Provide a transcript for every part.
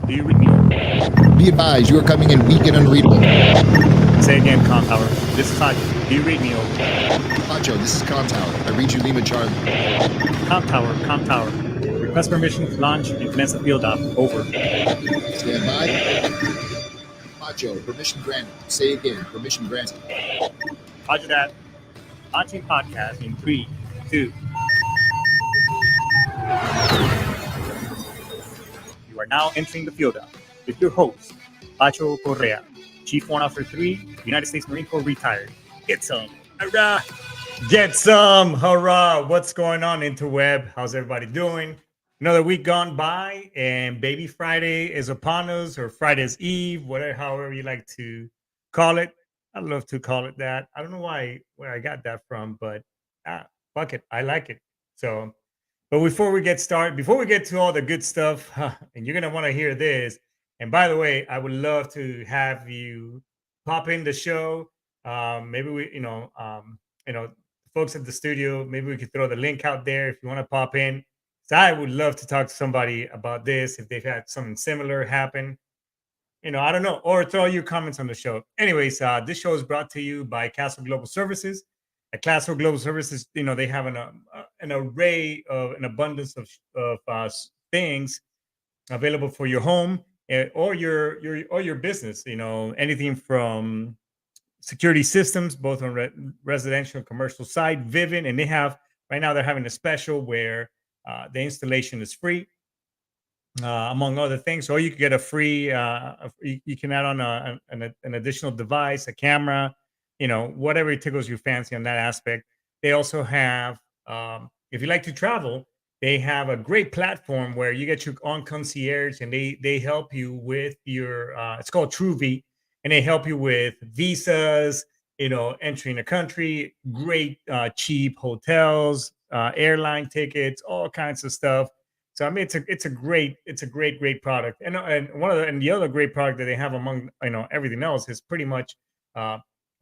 Do you read me? Be advised, you are coming in weak and unreadable. Say again, Com Tower. This is Haji. Do you read me? Over. Pacho, this is Com Tower. I read you Lima Charlie. Com Tower, Com Tower. Request permission to launch and commence the field op. Over. Stand by. Pacho, permission granted. Say again, permission granted. Roger that. Launching podcast in 3, 2. You are now entering the field op with your host, Pacho Correa, Chief Warrant Officer 3, United States Marine Corps retired. Get some. Hurrah! Get some. Hurrah! What's going on, interweb? How's everybody doing? Another week gone by, and Baby Friday is upon us, or Friday's Eve, whatever, however you like to call it. I love to call it that. I don't know where I got that from, but fuck it, I like it. So, but before we get started, before we get to all the good stuff, and you're gonna want to hear this. And by the way, I would love to have you pop in the show. Maybe we, folks at the studio, maybe we could throw the link out there if you want to pop in. So I would love to talk to somebody about this if they've had something similar happen. I don't know, or throw your comments on the show. Anyways, this show is brought to you by Castle Global Services. At Castle Global Services, they have an array of an abundance of things available for your home or your business. Anything from security systems, both on residential and commercial side. Vivint, and right now they're having a special where the installation is free. Among other things, or you can get a free. You can add on an additional device, a camera, whatever tickles your fancy on that aspect. They also have, if you like to travel, they have a great platform where you get your own concierge, and they help you with your. It's called TrueV, and they help you with visas. Entering the country, great cheap hotels, airline tickets, all kinds of stuff. So I mean, it's a great product, and the other great product that they have among everything else is pretty much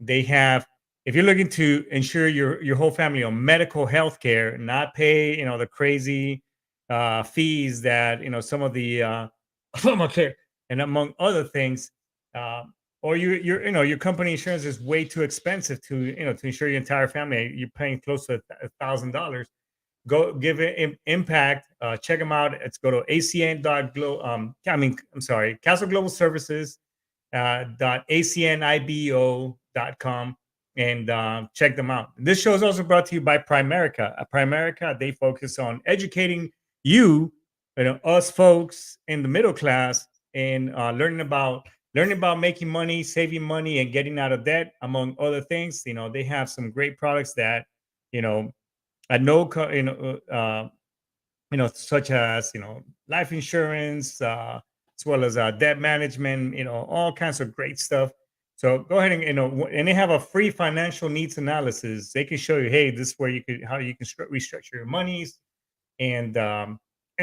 they have, if you're looking to ensure your whole family on medical health care, not pay the crazy fees that some of the Obamacare and among other things, or your company insurance is way too expensive to to insure your entire family. You're paying close to $1,000. Go give it impact. Check them out. Let's go to Castle Global Services .acnibo.com and check them out. This show is also brought to you by Primerica. At Primerica, they focus on educating us folks in the middle class, and learning about making money, saving money, and getting out of debt, among other things. They have some great products that at such as life insurance, as well as debt management, all kinds of great stuff. So go ahead and and they have a free financial needs analysis. They can show you, hey, this is where how you can restructure your monies, and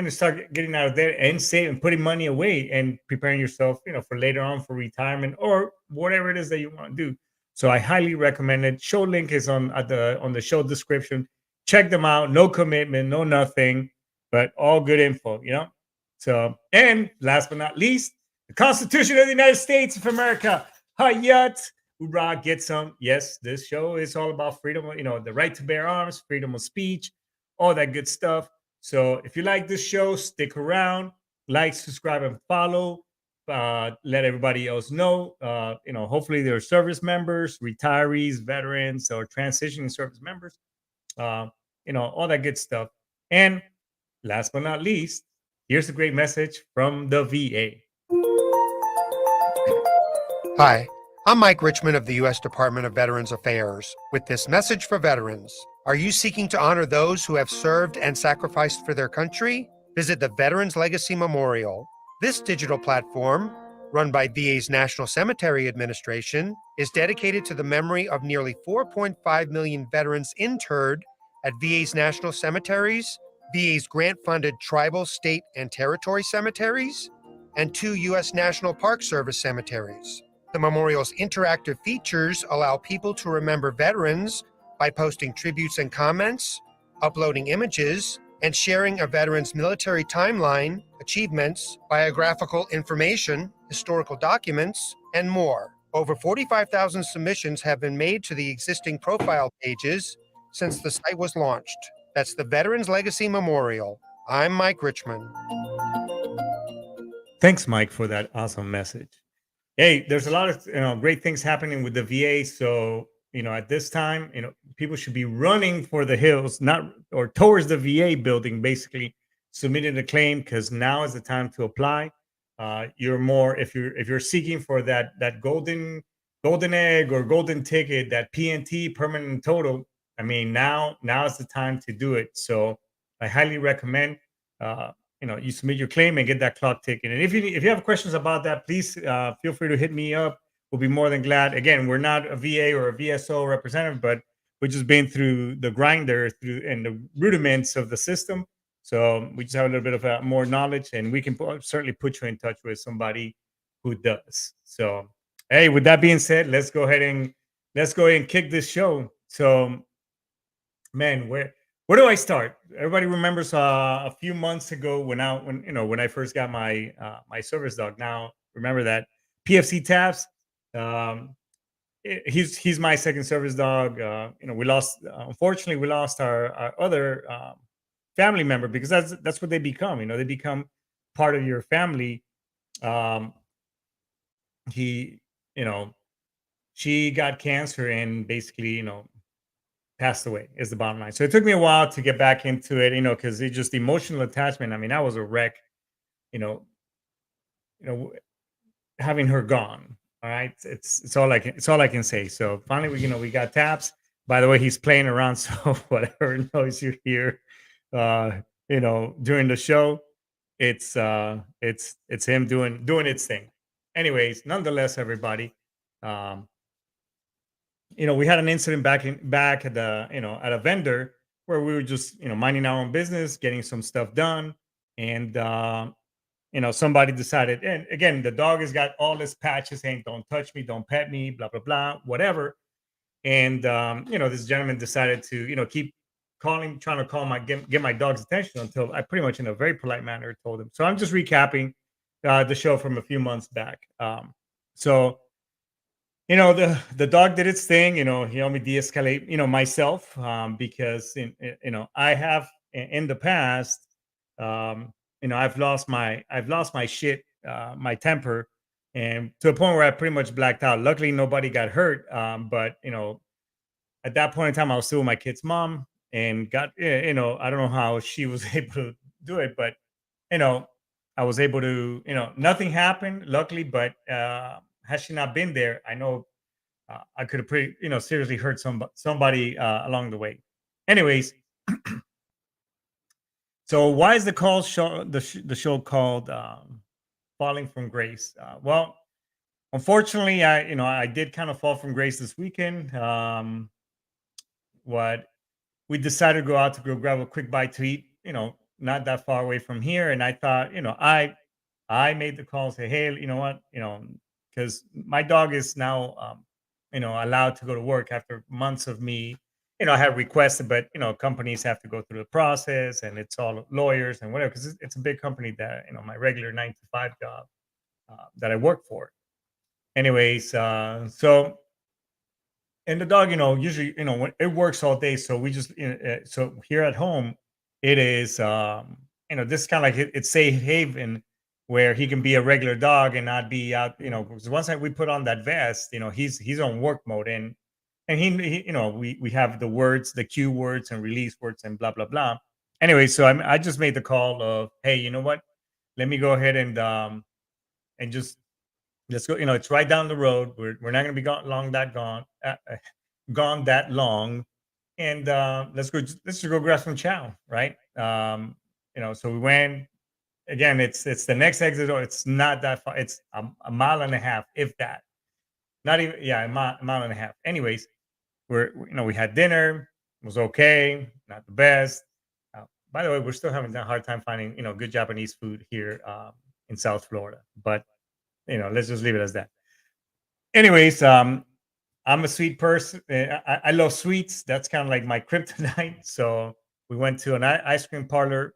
start getting out of there and saving, putting money away, and preparing yourself, for later on for retirement or whatever it is that you want to do. So I highly recommend it. Show link is on the show description. Check them out. No commitment, no nothing, but all good info, So, and last but not least, the Constitution of the United States of America. Hayat, hoorah, get some. Yes, this show is all about freedom, the right to bear arms, freedom of speech, all that good stuff. So if you like this show, stick around, like, subscribe, and follow. Let everybody else know. Hopefully they're service members, retirees, veterans, or transitioning service members. All that good stuff. And last but not least, here's a great message from the VA. Hi, I'm Mike Richmond of the U.S. Department of Veterans Affairs with this message for veterans. Are you seeking to honor those who have served and sacrificed for their country? Visit the Veterans Legacy Memorial. This digital platform, run by VA's National Cemetery Administration, is dedicated to the memory of nearly 4.5 million veterans interred at VA's national cemeteries, VA's grant-funded tribal, state, and territory cemeteries, and 2 U.S. National Park Service cemeteries. The memorial's interactive features allow people to remember veterans by posting tributes and comments, uploading images, and sharing a veteran's military timeline, achievements, biographical information, historical documents, and more. Over 45,000 submissions have been made to the existing profile pages since the site was launched. That's the Veterans Legacy Memorial. I'm Mike Richmond. Thanks, Mike, for that awesome message. Hey, there's a lot of great things happening with the VA. So at this time, people should be running for the hills, not or towards the VA building, basically submitting a claim because now is the time to apply. You're more if you're seeking for that golden egg or golden ticket, that PNT permanent total. I mean, now is the time to do it. So I highly recommend. Uh, you submit your claim and get that clock ticking. And if you have questions about that, please feel free to hit me up. We'll be more than glad. Again, we're not a VA or a VSO representative, but we've just been through the grinder through and the rudiments of the system. So we just have a little bit of more knowledge, and we can certainly put you in touch with somebody who does. So, hey, with that being said, let's go ahead and kick this show. So, man, where do I start? Everybody remembers a few months ago when I first got my service dog. Now remember that PFC Taps. Um, he's my second service dog. We lost unfortunately we lost our other family member because that's what they become. They become part of your family. Um, he she got cancer and basically passed away is the bottom line. So it took me a while to get back into it, because it's just emotional attachment. I mean, I was a wreck, you know, having her gone. All right, it's all I can say. So finally, we got Taps. By the way, he's playing around, so whatever noise you hear, during the show, it's him doing its thing. Anyways, nonetheless, everybody, um, we had an incident back at the at a vendor where we were just minding our own business, getting some stuff done, and somebody decided. And again, the dog has got all this patches saying, "Don't touch me, don't pet me," blah blah blah, whatever. And this gentleman decided to keep trying to get my dog's attention until I pretty much in a very polite manner told him. So I'm just recapping the show from a few months back. So the dog did its thing. He helped me de-escalate myself, because I have in the past, I've lost my shit, my temper, and to a point where I pretty much blacked out. Luckily nobody got hurt, but at that point in time I was still with my kid's mom and I don't know how she was able to do it, but you know I was able to, nothing happened luckily, but had she not been there, I know I could have pretty, seriously hurt somebody along the way. Anyways, so why is the show called "Falling from Grace"? Well, unfortunately, I did kind of fall from grace this weekend. What we decided to go out to go grab a quick bite to eat. Not that far away from here, and I thought, I made the call, say, hey, you know what, because my dog is now, allowed to go to work after months of me. I had requested, but companies have to go through the process, and it's all lawyers and whatever. Because it's a big company that my regular 9 to 5 job that I work for. Anyways, so and the dog, usually, when it works all day. So we just, so here at home, it is, this is kind of like it's safe haven where he can be a regular dog and not be out, because once we put on that vest, he's on work mode, and he we have the words, the cue words and release words and blah, blah, blah. Anyway, so I just made the call of, hey, you know what? Let me go ahead and just let's go. It's right down the road. We're not going to be gone that long, and let's just go grab some chow, right? So we went again. It's the next exit. Or it's not that far. It's a mile and a half, if that. Not even, yeah, a mile and a half. Anyways, we had dinner. It was okay, not the best. By the way, we're still having a hard time finding good Japanese food here in South Florida, but let's just leave it as that. Anyways, I'm a sweet person. I love sweets. That's kind of like my kryptonite. So We went to an ice cream parlor,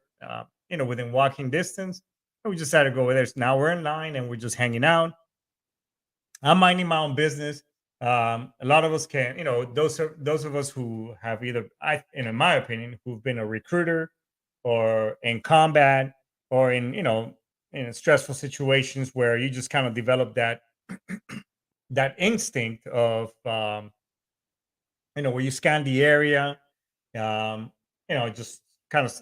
within walking distance. And we decided to go over there. So now we're in line and we're just hanging out. I'm minding my own business. A lot of us can, those of us who have either, in my opinion, who've been a recruiter or in combat or in stressful situations where you just kind of develop that instinct of, where you scan the area, um, just kind of,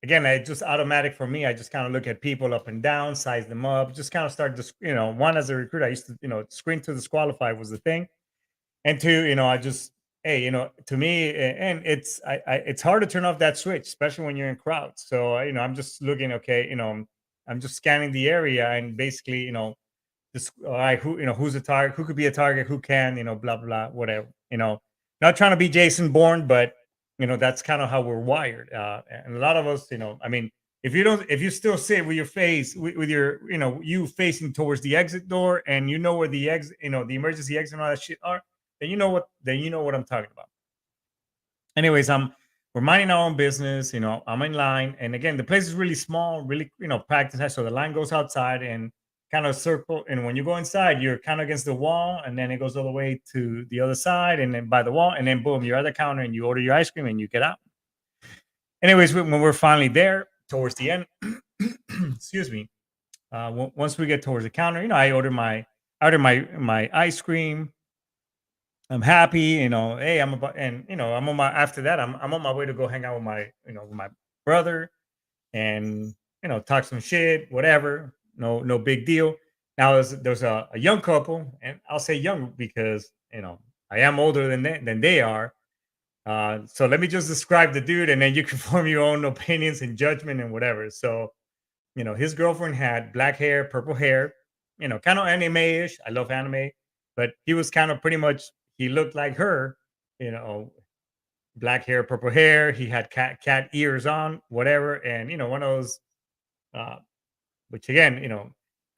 again, I just automatic for me. I just kind of look at people up and down, size them up, just kind of start to, one as a recruiter, I used to, screen to disqualify was the thing. And two, I just, hey, to me, and it's hard to turn off that switch, especially when you're in crowds. So, I'm just looking, okay, I'm just scanning the area and basically, this, all right, who's a target, who could be a target, who can, blah, blah, whatever, not trying to be Jason Bourne, but, that's kind of how we're wired. And a lot of us, I mean, if you still sit with your face with your, you facing towards the exit door and you know where the exit, the emergency exit and all that shit are, then you know what I'm talking about. Anyways, we're minding our own business, I'm in line. And again, the place is really small, really, packed inside. So the line goes outside and kind of circle. And when you go inside, you're kind of against the wall, and then it goes all the way to the other side, and then by the wall, and then boom, you're at the counter and you order your ice cream and you get out. Anyways, when we're finally there towards the end, excuse me, once we get towards the counter, I order my ice cream. I'm happy, hey, I'm about, and I'm on my, after that, I'm on my way to go hang out with my brother and, talk some shit, whatever. No big deal. Now there's a young couple, and I'll say young because, I am older than they are. So let me just describe the dude and then you can form your own opinions and judgment and whatever. So, his girlfriend had black hair, purple hair, kind of anime-ish. I love anime, but he was kind of pretty much, he looked like her, you know, black hair, purple hair. He had cat ears on, whatever, and one of those, uh, which again,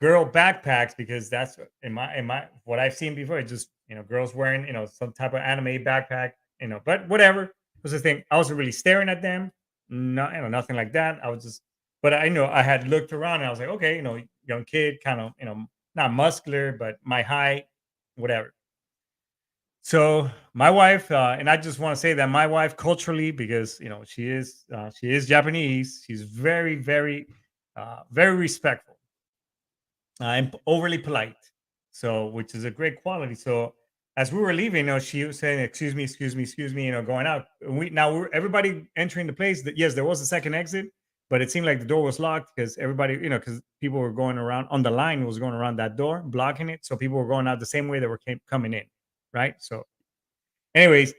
girl backpacks because that's in my what I've seen before. It's just girls wearing some type of anime backpack, but whatever was the thing. I wasn't really staring at them, no, nothing like that. I was just, but I know I had looked around and I was like, okay, young kid, kind of, not muscular, but my height, whatever. So my wife, and I just want to say that my wife, culturally, because she is Japanese, she's very, very, very respectful and overly polite. So, which is a great quality. So, as we were leaving, she was saying, "Excuse me, excuse me, excuse me," going out. And we're everybody entering the place. That yes, there was a second exit, but it seemed like the door was locked because everybody, because people were going around on the line was going around that door, blocking it. So people were going out the same way they were coming in, right? So, anyways,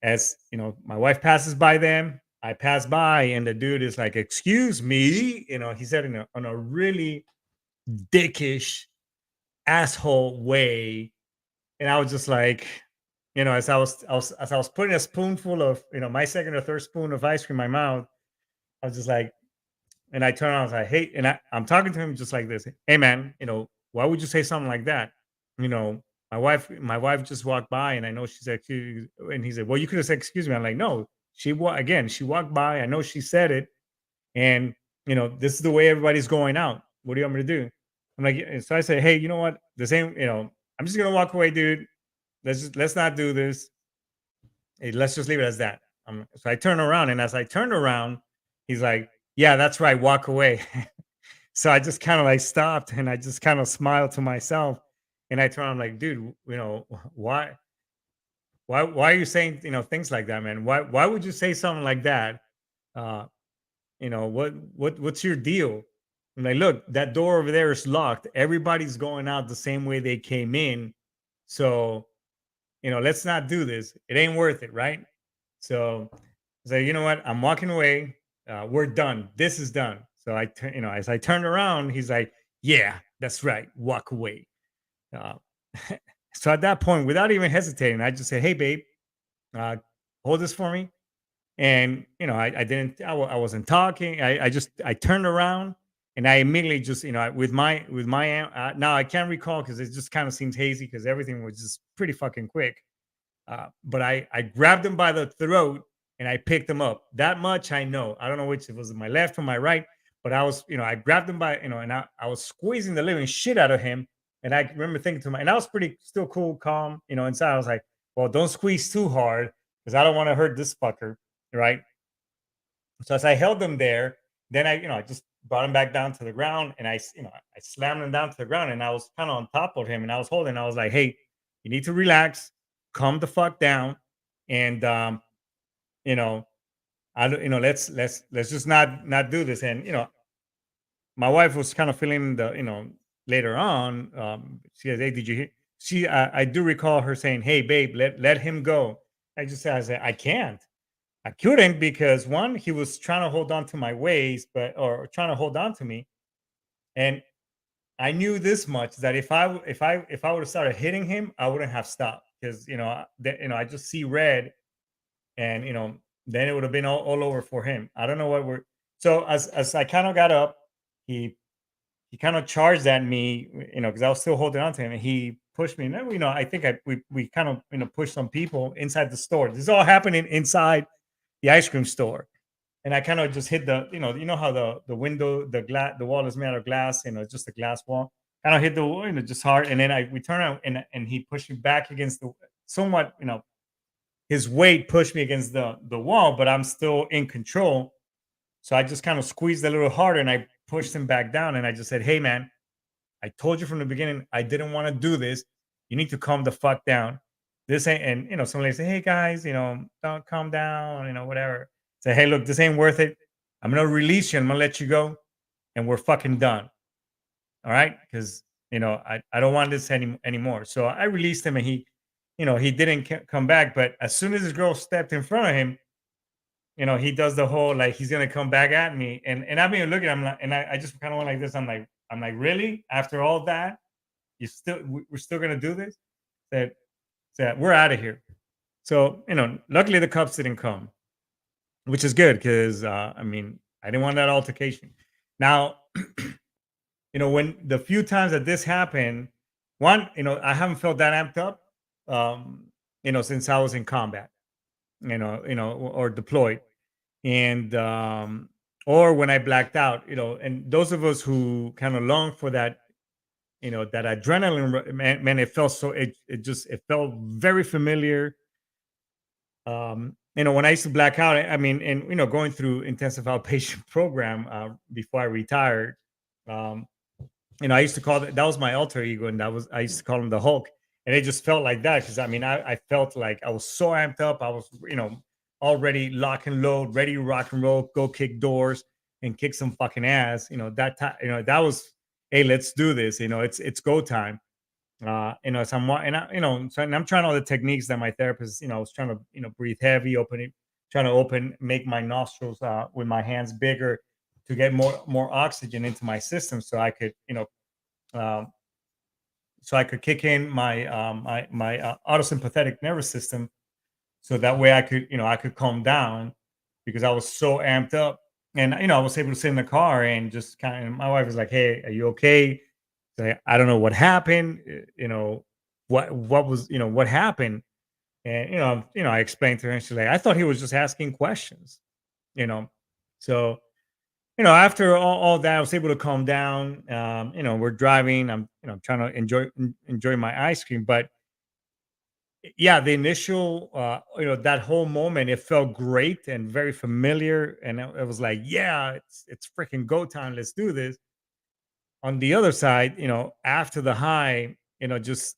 as my wife passes by them, I pass by, and the dude is like, "Excuse me," he said on a really dickish asshole way, and I was just like, as I was putting a spoonful of my second or third spoon of ice cream in my mouth, I was just like, and I turned around, I was like, hey, and I'm talking to him just like this, hey man, why would you say something like that? You know, my wife just walked by, and I know she said, and he said, well, you could have said excuse me. I'm like, no, she walked by. I know she said it, and this is the way everybody's going out. What do you want me to do? I'm like, so I said, hey, you know what? The same, I'm just gonna walk away, dude. Let's not do this. Hey, let's just leave it as that. So I turn around, and as I turned around, he's like, yeah, that's right, walk away. So I just kind of like stopped, and I just kind of smiled to myself, and I turned, I'm like, dude, why are you saying things like that, man? Why would you say something like that? Uh, what's your deal? I'm like, look, that door over there is locked. Everybody's going out the same way they came in. So, let's not do this. It ain't worth it, right? So I said, you know what? I'm walking away. We're done. This is done. So as I turned around, he's like, yeah, that's right. Walk away. Uh, so at that point, without even hesitating, I just said, hey, babe, uh, hold this for me. And I didn't, I wasn't talking. I turned around, and I immediately just with my now I can't recall because it just kind of seems hazy because everything was just pretty fucking quick. But I grabbed him by the throat, and I picked him up. That much I know. I don't know which it was my left or my right, but I was, I grabbed him by, and I was squeezing the living shit out of him. And I remember thinking to my, and I was pretty still cool, calm, inside. I was like, well, don't squeeze too hard because I don't want to hurt this fucker, right? So as I held him there, then I just brought him back down to the ground, and I slammed him down to the ground, and I was kind of on top of him, and I was holding. I was like, hey, you need to relax, calm the fuck down, and you know, let's just not do this. And my wife was kind of feeling later on. She said, hey, did you hear? I do recall her saying, hey, babe, let him go. I said, I can't. I couldn't because one, he was trying to hold on to my waist, or trying to hold on to me, and I knew this much that if I would have started hitting him, I wouldn't have stopped because I just see red, and then it would have been all over for him. I don't know what we're so as I kind of got up, he he kind of charged at me, because I was still holding on to him, and he pushed me. And then, I think we kind of pushed some people inside the store. This is all happening inside the ice cream store, and I kind of just hit how the window, the wall is made out of glass, just a glass wall. Kind of hit the wall, just hard, and then we turn around, and he pushed me back against the somewhat, his weight pushed me against the wall, but I'm still in control. So I just kind of squeezed a little harder, and I pushed him back down, and I just said, "Hey, man, I told you from the beginning I didn't want to do this. You need to calm the fuck down. This ain't." And some lady say, "Hey guys, don't calm down, whatever." Say, "Hey, look, this ain't worth it. I'm gonna release you. I'm gonna let you go, and we're fucking done. All right? Because I don't want this anymore." So I released him, and he didn't come back. But as soon as this girl stepped in front of him, he does the whole like he's gonna come back at me, and I've been looking at him, and I just kind of went like this. I'm like, really? After all that, we're still gonna do this? That we're out of here. So luckily the cops didn't come, which is good because I mean I didn't want that altercation. Now, when the few times that this happened, one, I haven't felt that amped up, since I was in combat, or deployed, and or when I blacked out, and those of us who kind of long for that, that adrenaline, man, it felt so, it felt very familiar. When I used to black out, I mean, and going through intensive outpatient program before I retired, um, I used to call that was my alter ego, and I used to call him the Hulk, and it just felt like that because I mean I felt like I was so amped up. I was already lock and load, ready to rock and roll, go kick doors and kick some fucking ass. That time, that was, hey, let's do this. It's go time. So and I'm trying all the techniques that my therapist, I was trying to, breathe heavy, trying to make my nostrils with my hands bigger to get more oxygen into my system, so I could, um, kick in my autosympathetic nervous system, so that way I could calm down because I was so amped up, and I was able to sit in the car and just kind of. My wife was like, "Hey, are you okay?" I don't know what happened. What was what happened, and I explained to her, and she's like, "I thought he was just asking questions," you know. So after all that, I was able to calm down. We're driving. I'm trying to enjoy my ice cream, but yeah, the initial, that whole moment, it felt great and very familiar, and it was like, yeah, it's freaking go time. Let's do this. On the other side, after the high, just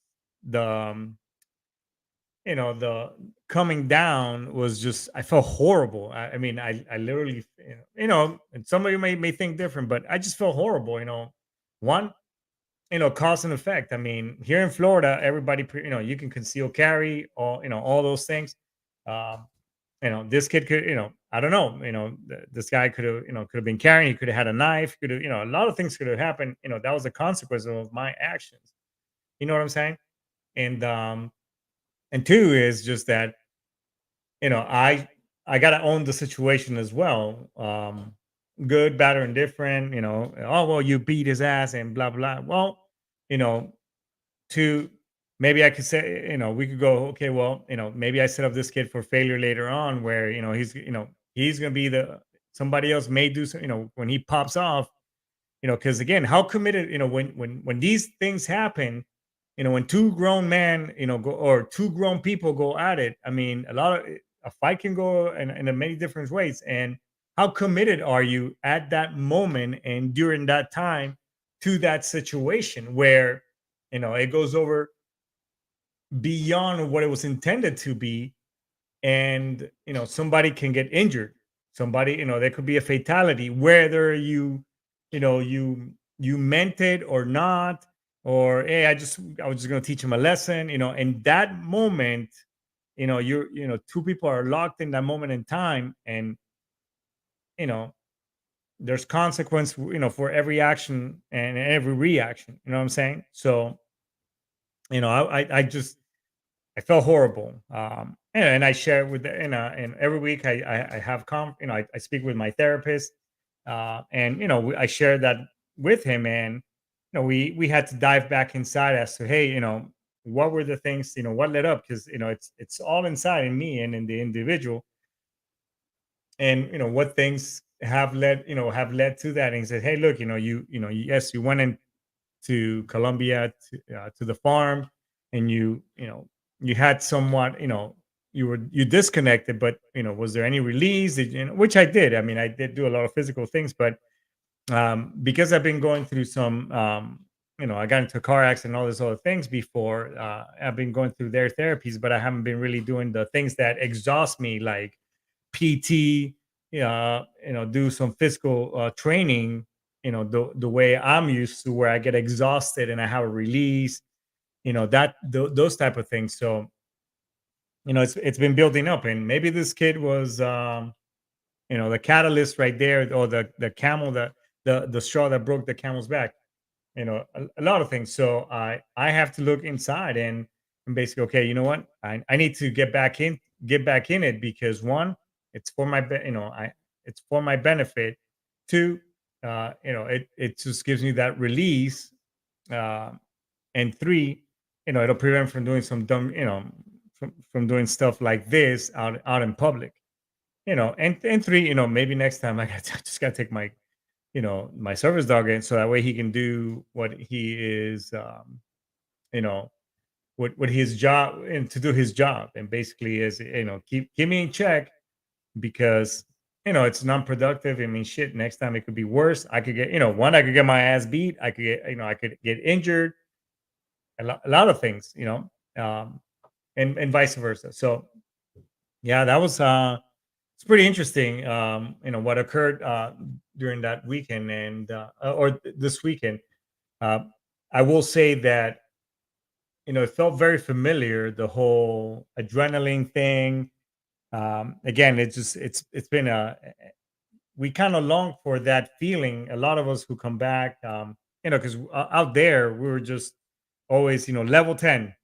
the the coming down was just, I felt horrible. I mean, I literally, and somebody may think different, but I just felt horrible. One, cause and effect. I mean, here in Florida, everybody, you can conceal carry, all those things. Um, this kid could, I don't know, this guy could have, could have been carrying, he could have had a knife, could have, a lot of things could have happened. That was a consequence of my actions. You know what I'm saying? And two is just that, I gotta own the situation as well. Good, bad, or indifferent, oh well, you beat his ass and blah blah. Well, you know, to maybe I could say, we could go, okay, well, maybe I set up this kid for failure later on, where he's gonna be somebody else may do so, when he pops off, because again, how committed, when these things happen, when two grown men, go, or two grown people go at it. I mean, a fight can go in a many different ways, and how committed are you at that moment and during that time to that situation where it goes over beyond what it was intended to be, and somebody can get injured, somebody, there could be a fatality, whether you meant it or not, or hey, I was just going to teach him a lesson, in that moment, two people are locked in that moment in time, and you know there's consequence, for every action and every reaction, you know what I'm saying? So I just I felt horrible. And I share with and every week I have I speak with my therapist, and I share that with him, and we had to dive back inside as to, hey, what were the things, what led up, because it's all inside in me and in the individual, and what things have led to that. And he said, hey, look, yes, you went in to Colombia, to the farm, and you had somewhat, you disconnected, but was there any release? Which I did. I mean, I did do a lot of physical things, but because I've been going through some, I got into a car accident and all these other things before. I've been going through their therapies, but I haven't been really doing the things that exhaust me, like PT, do some physical training, the way I'm used to, where I get exhausted and I have a release, those type of things. So, it's been building up, and maybe this kid was, the catalyst right there, or the camel, the straw that broke the camel's back. A lot of things. So I have to look inside, and basically, okay, you know what, I need to get back in it, because one, it's for my it's for my benefit. Two, it just gives me that release. uh, and three, it'll prevent from doing some dumb, from doing stuff like this out in public. And three, maybe next time I just gotta take my service dog in, so that way he can do what he is, you know what his job, and to do his job, and basically is, keep me in check, because it's non-productive. I mean, shit, next time it could be worse. I could get, one, I could get my ass beat, I could get, I could get injured, a lot of things, um and vice versa. So yeah, that was it's pretty interesting, what occurred during that weekend, and this weekend. uh, I will say that it felt very familiar, the whole adrenaline thing. Again, it's been a we kind of long for that feeling, a lot of us who come back, because out there we were just always, level 10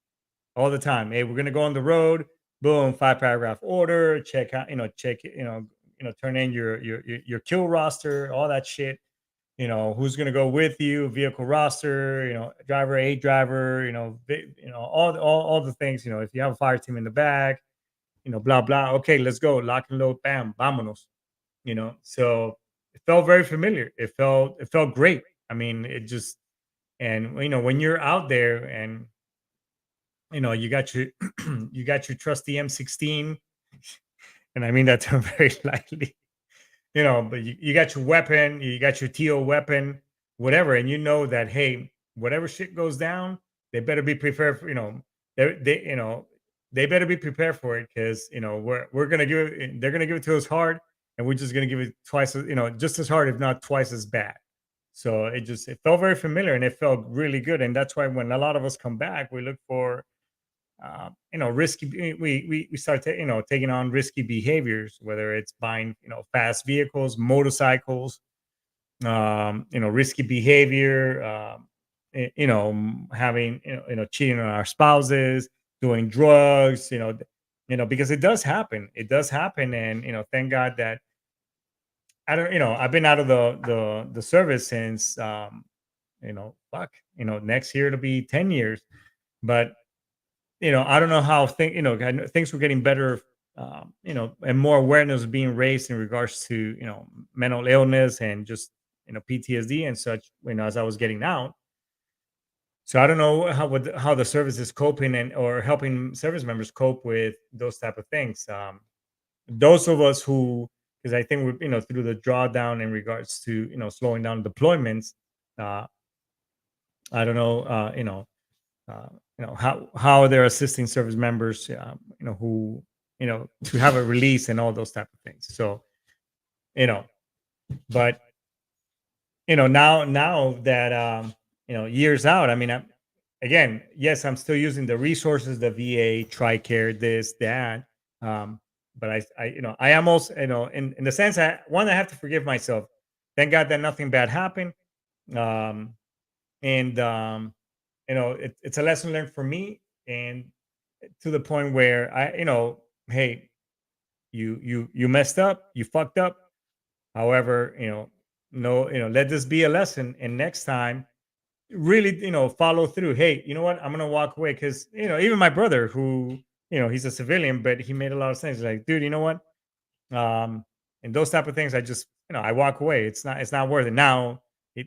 all the time. Hey, we're gonna go on the road. Boom, 5 paragraph order. Check out, turn in your kill roster, all that shit. Who's gonna go with you, vehicle roster, driver, aid driver, all the things. If you have a fire team in the back, blah blah. Okay, let's go. Lock and load. Bam, vámonos. So it felt very familiar. It felt great. I mean, it just, and when you're out there, and you got your you got your trusty M16, and I mean that term very lightly. But you got your weapon, you got your TO weapon, whatever, and you know that, hey, whatever shit goes down, they better be prepared for, they better be prepared for it, because we're gonna give it, they're gonna give it to us hard, and we're just gonna give it twice as, just as hard, if not twice as bad. So it felt very familiar, and it felt really good, and that's why when a lot of us come back, we look for, risky. We start taking on risky behaviors, whether it's buying, fast vehicles, motorcycles, risky behavior, having, cheating on our spouses, doing drugs, because it does happen, and thank God that I don't, I've been out of the service since, fuck, next year it'll be 10 years, but I don't know how I know things were getting better, and more awareness was being raised in regards to, mental illness and just, PTSD and such, as I was getting out. So I don't know how the service is coping and or helping service members cope with those type of things. Those of us who, because I think we're, through the drawdown in regards to, slowing down deployments. uh, I don't know, uh, how they're assisting service members, who, to have a release and all those type of things. So, you know, but now that, years out, I mean, again, yes, I'm still using the resources, the VA, TRICARE, this, that. Um, but I am also, in the sense, I have to forgive myself. Thank God that nothing bad happened. Um, and it's a lesson learned for me, and to the point where hey, you messed up, you fucked up. However, no, let this be a lesson, and next time, really, follow through. Hey, you know what? I'm gonna walk away, because even my brother, who, he's a civilian, but he made a lot of sense. Like, dude, you know what? And those type of things, I just, I walk away. It's not worth it. Now, they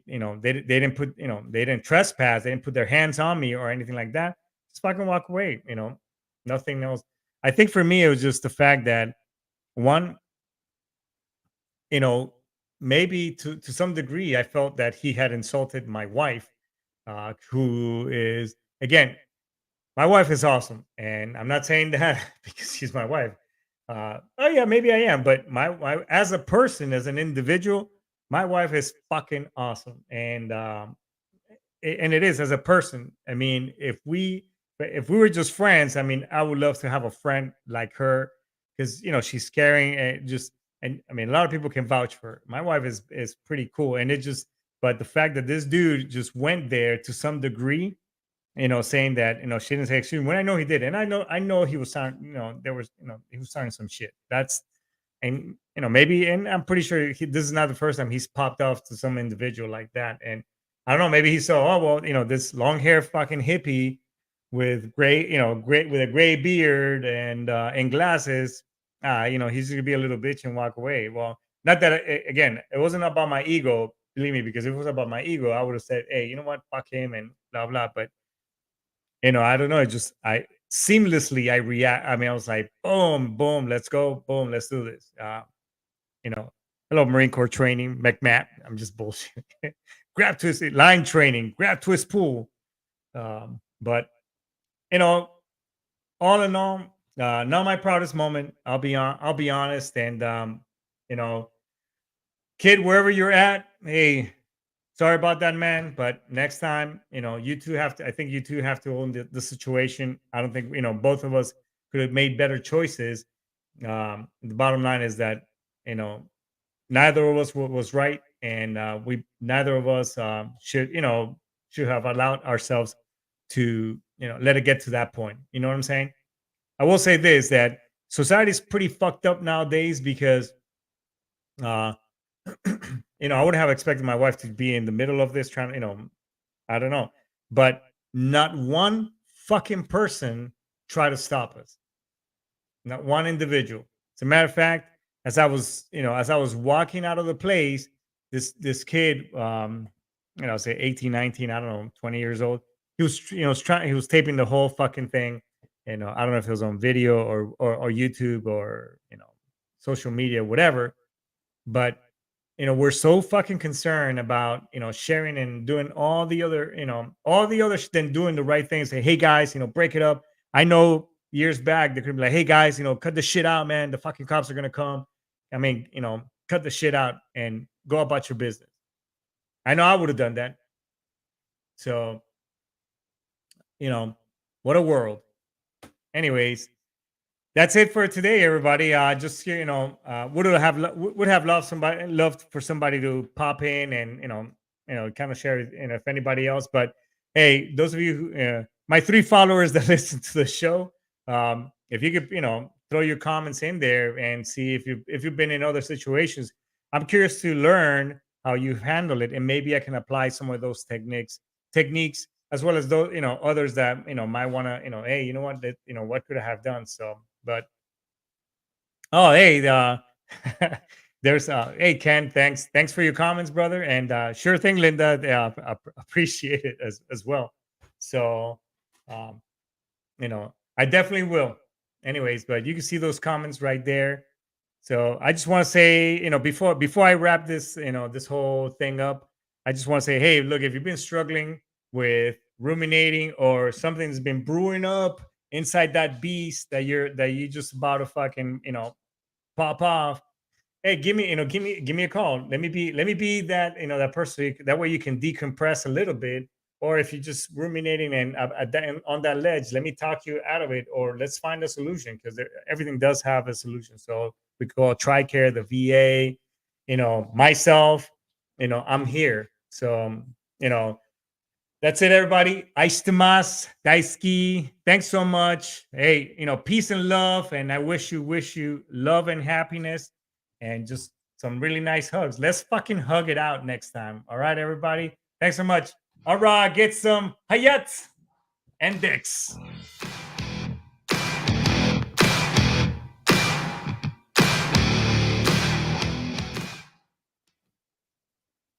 didn't put, they didn't trespass, they didn't put their hands on me or anything like that. Just fucking walk away. Nothing else. I think for me, it was just the fact that, one, you know maybe to some degree, I felt that he had insulted my wife, who is, again, my wife is awesome, and I'm not saying that because she's my wife. Oh yeah, maybe I am, but as a person, as an individual, my wife is fucking awesome, and and it is as a person. I mean, if we were just friends, I mean, I would love to have a friend like her, because she's caring, and just, and I mean, a lot of people can vouch for her. My wife is pretty cool, and it just, but the fact that this dude just went there to some degree, saying that, she didn't say excuse me, when I know he did, and I know he was starting, there was, he was starting some shit. That's, and maybe, and I'm pretty sure this is not the first time he's popped off to some individual like that. And I don't know, maybe he saw, oh well, this long hair fucking hippie with gray, great, with a gray beard and glasses. He's gonna be a little bitch and walk away. Well, not that, again, it wasn't about my ego, believe me, because if it was about my ego, I would have said, hey, you know what, fuck him and blah blah. But I don't know. It just, I seamlessly, I react. I mean, I was like, boom, boom, let's go, boom, let's do this. Hello, Marine Corps training, McMat. I'm just bullshit. Grab twist line training, grab twist pull. But you know, all in all, not my proudest moment. I'll be honest, and you know, kid, wherever you're at, hey, sorry about that, man. But next time, you two have to. I think you two have to own the situation. I don't think both of us could have made better choices. The bottom line is that you know neither of us was right, and we neither of us should have allowed ourselves to let it get to that point. You know what I'm saying? I will say this, that society's pretty fucked up nowadays, because uh I would have expected my wife to be in the middle of this trying, I don't know, but not one fucking person tried to stop us. Not one individual. As a matter of fact, as I was walking out of the place, this kid, say 18, 19, I don't know, 20 years old. He was taping the whole fucking thing. I don't know if it was on video or YouTube or social media, whatever. But we're so fucking concerned about sharing and doing all the other than doing the right thing. Say, hey guys, break it up. I know years back they could be like, hey guys, cut the shit out, man. The fucking cops are gonna come. I mean, cut the shit out and go about your business. I know I would have done that. So, what a world. Anyways, that's it for today, everybody. Just would have loved for somebody to pop in and kind of share it, if anybody else. But hey, those of you who, my 3 followers that listen to the show, if you could throw your comments in there and see if you've been in other situations. I'm curious to learn how you handle it, and maybe I can apply some of those techniques as well as those, others that, might want to, hey, you know what, that, what could I have done? So, but, oh, hey, there's, hey, Ken, thanks for your comments, brother. And sure thing, Linda, appreciate it as well. So, um, I definitely will. Anyways, but you can see those comments right there. So I just want to say, before I wrap this, this whole thing up, I just want to say, hey, look, if you've been struggling with ruminating or something's been brewing up inside that beast that you just about to fucking, pop off, hey, give me a call. Let me be that, that person, that way you can decompress a little bit. Or if you're just ruminating and on that ledge, let me talk you out of it, or let's find a solution, because everything does have a solution. So we call TRICARE, the VA, myself, I'm here. So that's it, everybody. Aistamas, Daisuki. Thanks so much. Hey, peace and love. And I wish you love and happiness and just some really nice hugs. Let's fucking hug it out next time. All right, everybody. Thanks so much. All right, get some Hayat and Dix.